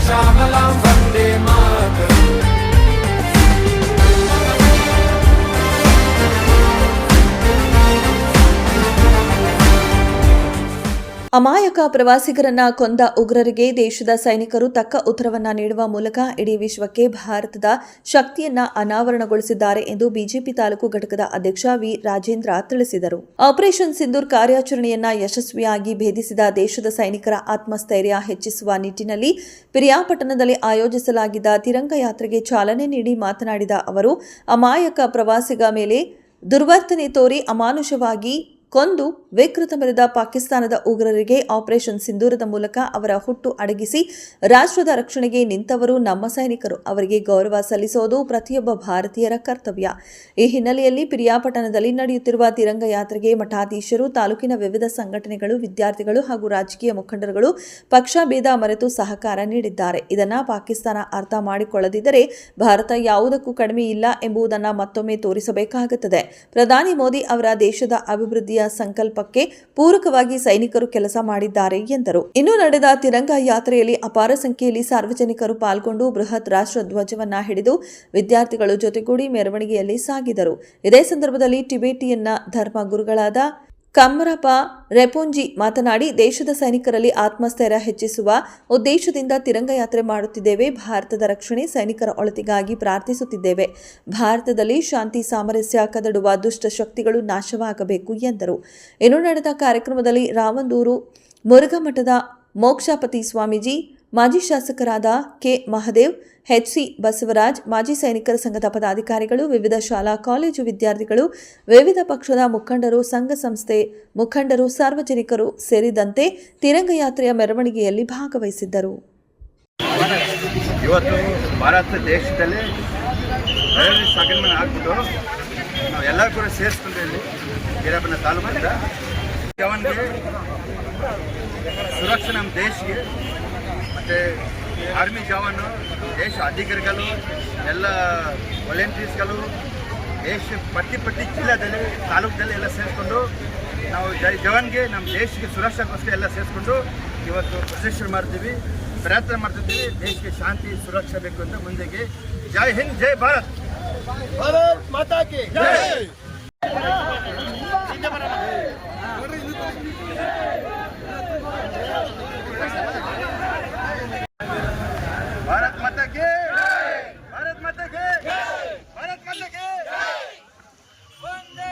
श्यामलां वन्दे मातरम्। ಅಮಾಯಕ ಪ್ರವಾಸಿಗರನ್ನ ಕೊಂದ ಉಗ್ರರಿಗೆ ದೇಶದ ಸೈನಿಕರು ತಕ್ಕ ಉತ್ತರವನ್ನ ನೀಡುವ ಮೂಲಕ ಇಡೀ ವಿಶ್ವಕ್ಕೆ ಭಾರತದ ಶಕ್ತಿಯನ್ನ ಅನಾವರಣಗೊಳಿಸಿದ್ದಾರೆ ಎಂದು ಬಿಜೆಪಿ ತಾಲೂಕು ಘಟಕದ ಅಧ್ಯಕ್ಷ ವಿ ರಾಜೇಂದ್ರ ತಿಳಿಸಿದರು. ಆಪರೇಷನ್ ಸಿಂಧೂರ್ ಕಾರ್ಯಾಚರಣೆಯನ್ನ ಯಶಸ್ವಿಯಾಗಿ ಭೇದಿಸಿದ ದೇಶದ ಸೈನಿಕರ ಆತ್ಮಸ್ಥೈರ್ಯ ಹೆಚ್ಚಿಸುವ ನಿಟ್ಟಿನಲ್ಲಿ ಪಿರಿಯಾಪಟ್ಟಣದಲ್ಲಿ ಆಯೋಜಿಸಲಾಗಿದ್ದ ತಿರಂಗ ಯಾತ್ರೆಗೆ ಚಾಲನೆ ನೀಡಿ ಮಾತನಾಡಿದ ಅವರು, ಅಮಾಯಕ ಪ್ರವಾಸಿಗ ಮೇಲೆ ದುರ್ವರ್ತನೆ ತೋರಿ ಅಮಾನುಷವಾಗಿ ಕೊಂದು ವಿಕೃತ ಮೆರೆದ ಪಾಕಿಸ್ತಾನದ ಉಗ್ರರಿಗೆ ಆಪರೇಷನ್ ಸಿಂಧೂರದ ಮೂಲಕ ಅವರ ಹುಟ್ಟು ಅಡಗಿಸಿ ರಾಷ್ಟ್ರದ ರಕ್ಷಣೆಗೆ ನಿಂತವರು ನಮ್ಮ ಸೈನಿಕರು. ಅವರಿಗೆ ಗೌರವ ಸಲ್ಲಿಸೋದು ಪ್ರತಿಯೊಬ್ಬ ಭಾರತೀಯರ ಕರ್ತವ್ಯ. ಈ ಹಿನ್ನೆಲೆಯಲ್ಲಿ ಪಿರಿಯಾಪಟ್ಟಣದಲ್ಲಿ ನಡೆಯುತ್ತಿರುವ ತಿರಂಗ ಯಾತ್ರೆಗೆ ಮಠಾಧೀಶರು, ತಾಲೂಕಿನ ವಿವಿಧ ಸಂಘಟನೆಗಳು, ವಿದ್ಯಾರ್ಥಿಗಳು ಹಾಗೂ ರಾಜಕೀಯ ಮುಖಂಡರುಗಳು ಪಕ್ಷ ಭೇದ ಮರೆತು ಸಹಕಾರ ನೀಡಿದ್ದಾರೆ. ಇದನ್ನು ಪಾಕಿಸ್ತಾನ ಅರ್ಥ ಮಾಡಿಕೊಳ್ಳದಿದ್ದರೆ ಭಾರತ ಯಾವುದಕ್ಕೂ ಕಡಿಮೆ ಇಲ್ಲ ಎಂಬುದನ್ನು ಮತ್ತೊಮ್ಮೆ ತೋರಿಸಬೇಕಾಗುತ್ತದೆ. ಪ್ರಧಾನಿ ಮೋದಿ ಅವರ ದೇಶದ ಅಭಿವೃದ್ಧಿಯ ಸಂಕಲ್ಪಕ್ಕೆ ಪೂರಕವಾಗಿ ಸೈನಿಕರು ಕೆಲಸ ಮಾಡಿದ್ದಾರೆ ಎಂದರು. ಇನ್ನು ನಡೆದ ತಿರಂಗ ಯಾತ್ರೆಯಲ್ಲಿ ಅಪಾರ ಸಂಖ್ಯೆಯಲ್ಲಿ ಸಾರ್ವಜನಿಕರು ಪಾಲ್ಗೊಂಡು ಬೃಹತ್ ರಾಷ್ಟ್ರ ಧ್ವಜವನ್ನ ಹಿಡಿದು ವಿದ್ಯಾರ್ಥಿಗಳು ಜೊತೆಗೂಡಿ ಮೆರವಣಿಗೆಯಲ್ಲಿ ಸಾಗಿದರು. ಇದೇ ಸಂದರ್ಭದಲ್ಲಿ ಟಿಬೆಟಿಯನ್ನ ಧರ್ಮ ಗುರುಗಳಾದ ಕಮ್ಮರಪ್ಪ ರೆಪೋಂಜಿ ಮಾತನಾಡಿ, ದೇಶದ ಸೈನಿಕರಲ್ಲಿ ಆತ್ಮಸ್ಥೈರ್ಯ ಹೆಚ್ಚಿಸುವ ಉದ್ದೇಶದಿಂದ ತಿರಂಗ ಯಾತ್ರೆ ಮಾಡುತ್ತಿದ್ದೇವೆ. ಭಾರತದ ರಕ್ಷಣೆ, ಸೈನಿಕರ ಒಳಿತಿಗಾಗಿ ಪ್ರಾರ್ಥಿಸುತ್ತಿದ್ದೇವೆ. ಭಾರತದಲ್ಲಿ ಶಾಂತಿ ಸಾಮರಸ್ಯ ಕದಡುವ ದುಷ್ಟ ಶಕ್ತಿಗಳು ನಾಶವಾಗಬೇಕು ಎಂದರು. ಇನ್ನು ನಡೆದ ಕಾರ್ಯಕ್ರಮದಲ್ಲಿ ರಾವಂದೂರು ಮುರುಘಾಮಠದ ಮೋಕ್ಷಾಪತಿ ಸ್ವಾಮೀಜಿ, ಮಾಜಿ ಶಾಸಕರಾದ ಕೆ ಮಹದೇವ್, ಎಚ್.ಸಿ. ಬಸವರಾಜ್, ಮಾಜಿ ಸೈನಿಕರ ಸಂಘದ ಪದಾಧಿಕಾರಿಗಳು, ವಿವಿಧ ಶಾಲಾ ಕಾಲೇಜು ವಿದ್ಯಾರ್ಥಿಗಳು, ವಿವಿಧ ಪಕ್ಷದ ಮುಖಂಡರು, ಸಂಘ ಸಂಸ್ಥೆ ಮುಖಂಡರು, ಸಾರ್ವಜನಿಕರು ಸೇರಿದಂತೆ ತಿರಂಗ ಯಾತ್ರೆಯ ಮೆರವಣಿಗೆಯಲ್ಲಿ ಭಾಗವಹಿಸಿದ್ದರು. ಇವತ್ತು ಭಾರತ ದೇಶದಲ್ಲಿ ಸಾಗಣೆ ಆಗ್ಬಿಟ್ಟು ನಾವು ಎಲ್ಲರೂ ಕೂಡ ಸೇರಿಸ್ಕೊಂಡಿದ್ದೀವಿ. ಪಿರಿಯಾಪಟ್ಟಣ ತಾಲೂಕಿಂದ ಜವಾನ್ಗೆ ಸುರಕ್ಷೆ ನಮ್ಮ ದೇಶಕ್ಕೆ ಮತ್ತು ಆರ್ಮಿ ಜವಾನು, ದೇಶ ಅಧಿಕಾರಿಗಳು, ಎಲ್ಲ ವಾಲಂಟಿಯರ್ಸ್ಗಳು, ದೇಶ ಪಟ್ಟಿ ಜಿಲ್ಲೆದಲ್ಲಿ ತಾಲೂಕದಲ್ಲಿ ಎಲ್ಲ ಸೇರಿಸ್ಕೊಂಡು ನಾವು ಜವಾನ್ಗೆ ನಮ್ಮ ದೇಶಕ್ಕೆ ಸುರಕ್ಷಾಗೋಸ್ಕರ ಎಲ್ಲ ಸೇರಿಸ್ಕೊಂಡು ಇವತ್ತು ಪ್ರದರ್ಶನ ಮಾಡ್ತೀವಿ, ಪ್ರಯತ್ನ ಮಾಡ್ತಿದ್ದೀವಿ. ದೇಶಕ್ಕೆ ಶಾಂತಿ ಸುರಕ್ಷೆ ಬೇಕು ಅಂತ ಮುಂದೆಗೆ. ಜೈ ಹಿಂದ್, ಜೈ ಭಾರತ್, ಭಾರತ್ ಮಾತಾ ಕಿ ಜೈ. ಭಾರತ್ ಮಾತಾ ಕಿ ಜೈ, ಭಾರತ್ ಮಾತಾ ಕಿ ಜೈ, ಭಾರತ್ ಮಾತಾ ಕಿ ಜೈ. ವಂದೇ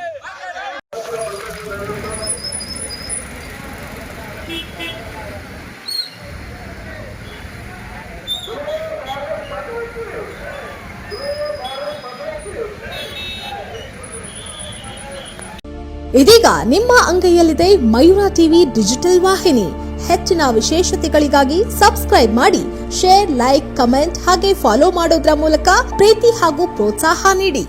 ಇದೀಗ ನಿಮ್ಮ ಅಂಗೈಯಲ್ಲಿದೆ ಮಯೂರ ಟಿವಿ ಡಿಜಿಟಲ್ ವಾಹಿನಿ. ಹೆಚ್ಚಿನ ವಿಶೇಷತೆಗಳಿಗಾಗಿ ಸಬ್ಸ್ಕ್ರೈಬ್ ಮಾಡಿ, ಶೇರ್, ಲೈಕ್, ಕಮೆಂಟ್ ಹಾಗೆ ಫಾಲೋ ಮಾಡೋದ್ರ ಮೂಲಕ ಪ್ರೀತಿ ಹಾಗೂ ಪ್ರೋತ್ಸಾಹ ನೀಡಿ.